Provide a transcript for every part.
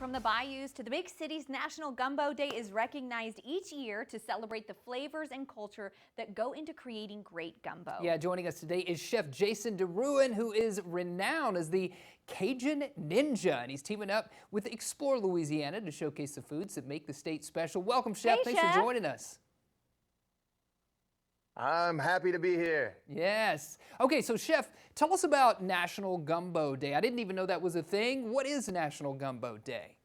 From the bayous to the big cities, National Gumbo Day is recognized each year to celebrate the flavors and culture that go into creating great gumbo. Yeah, joining us today is Chef Jason DeRuin, who is renowned as the Cajun Ninja, and he's teaming up with Explore Louisiana to showcase the foods that make the state special. Welcome, Chef. Hey, Thanks Chef. for joining us. I'm happy to be here. Yes. Okay, so Chef, tell us about National Gumbo Day. I didn't even know that was a thing. What is National Gumbo Day?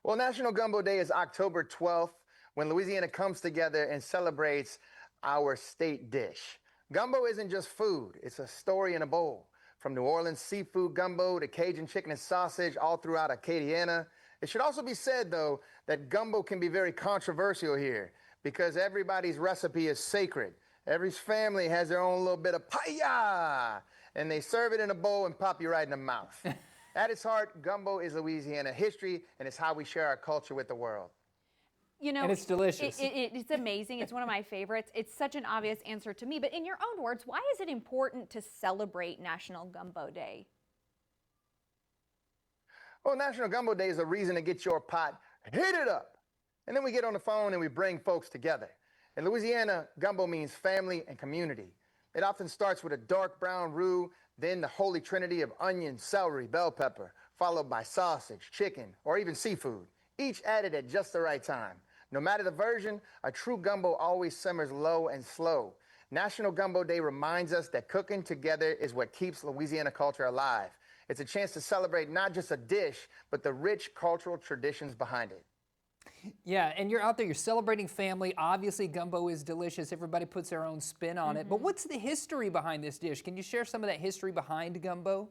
Well, National Gumbo Day is October 12th when Louisiana comes together and celebrates our state dish. Gumbo isn't just food, it's a story in a bowl. From New Orleans seafood gumbo to Cajun chicken and sausage all throughout Acadiana. It should also be said, though, that gumbo can be very controversial here because everybody's recipe is sacred. Every family has their own little bit of paya, and they serve it in a bowl and pop you right in the mouth. At its heart, gumbo is Louisiana history, and it's how we share our culture with the world. You know, And it's delicious. It's amazing. It's one of my favorites. It's such an obvious answer to me. But in your own words, why is it important to celebrate National Gumbo Day? Well, National Gumbo Day is a reason to get your pot heated up. And then we get on the phone and we bring folks together. In Louisiana, gumbo means family and community. It often starts with a dark brown roux, then the holy trinity of onion, celery, bell pepper, followed by sausage, chicken, or even seafood, each added at just the right time. No matter the version, a true gumbo always simmers low and slow. National Gumbo Day reminds us that cooking together is what keeps Louisiana culture alive. It's a chance to celebrate not just a dish, but the rich cultural traditions behind it. Yeah, and you're out there, you're celebrating family. Obviously, gumbo is delicious. Everybody puts their own spin on it. But what's the history behind this dish? Can you share some of that history behind gumbo?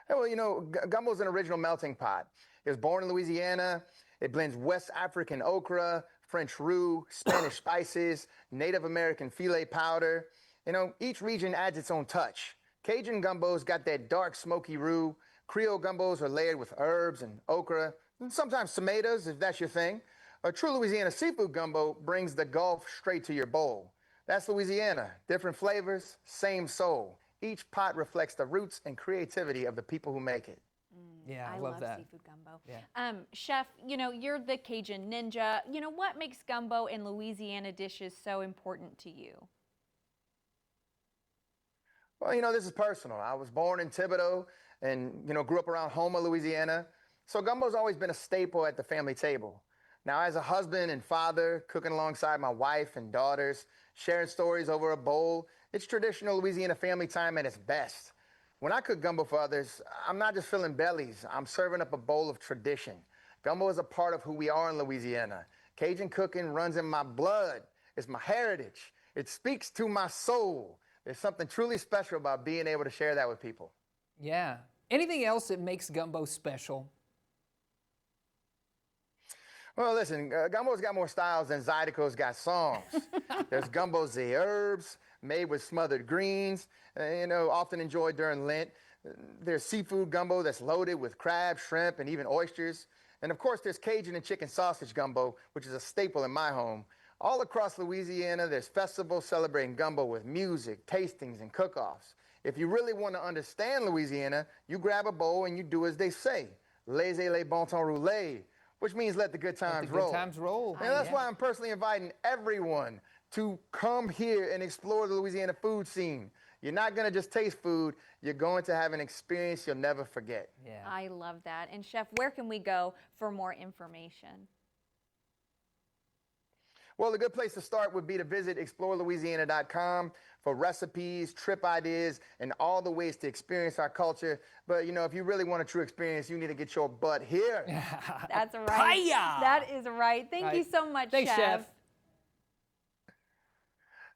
Well, you know, gumbo is an original melting pot. It was born in Louisiana. It blends West African okra, French roux, Spanish spices, Native American filet powder. You know, each region adds its own touch. Cajun gumbo's got that dark, smoky roux. Creole gumbos are layered with herbs and okra, and sometimes tomatoes, if that's your thing. A true Louisiana seafood gumbo brings the Gulf straight to your bowl. That's Louisiana. Different flavors, same soul. Each pot reflects the roots and creativity of the people who make it. Yeah, I love that. seafood gumbo. Yeah. Chef, you know, you're the Cajun Ninja. You know, what makes gumbo and Louisiana dishes so important to you? Well, you know, this is personal. I was born in Thibodaux and, you know, grew up around Houma, Louisiana. So gumbo's always been a staple at the family table. Now, as a husband and father, cooking alongside my wife and daughters, sharing stories over a bowl, it's traditional Louisiana family time at its best. When I cook gumbo for others, I'm not just filling bellies, I'm serving up a bowl of tradition. Gumbo is a part of who we are in Louisiana. Cajun cooking runs in my blood. It's my heritage. It speaks to my soul. There's something truly special about being able to share that with people. Yeah. Anything else that makes gumbo special? Well, listen, gumbo's got more styles than Zydeco's got songs. There's gumbo's the herbs, made with smothered greens, you know, often enjoyed during Lent. There's seafood gumbo that's loaded with crab, shrimp, and even oysters. And of course, there's Cajun and chicken sausage gumbo, which is a staple in my home. All across Louisiana, there's festivals celebrating gumbo with music, tastings, and cook-offs. If you really want to understand Louisiana, you grab a bowl and you do as they say. Laissez les bon temps rouler, which means let the good times roll. Good times roll. And that's why I'm personally inviting everyone to come here and explore the Louisiana food scene. You're not going to just taste food, you're going to have an experience you'll never forget. Yeah. I love that. And Chef, where can we go for more information? Well, a good place to start would be to visit explorelouisiana.com for recipes, trip ideas, and all the ways to experience our culture. But, you know, if you really want a true experience, you need to get your butt here. That's right. Paya! That is right. Thank you so much, Thanks, Chef.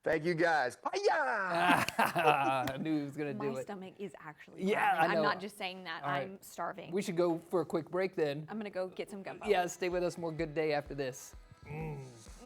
Thank you, guys. Paya! I knew he was going to do My it. stomach is actually Yeah, growling. I know. I'm not just saying that. All right. I'm starving. We should go for a quick break then. I'm going to go get some gumbo. Yeah, stay with us. More Good Day after this.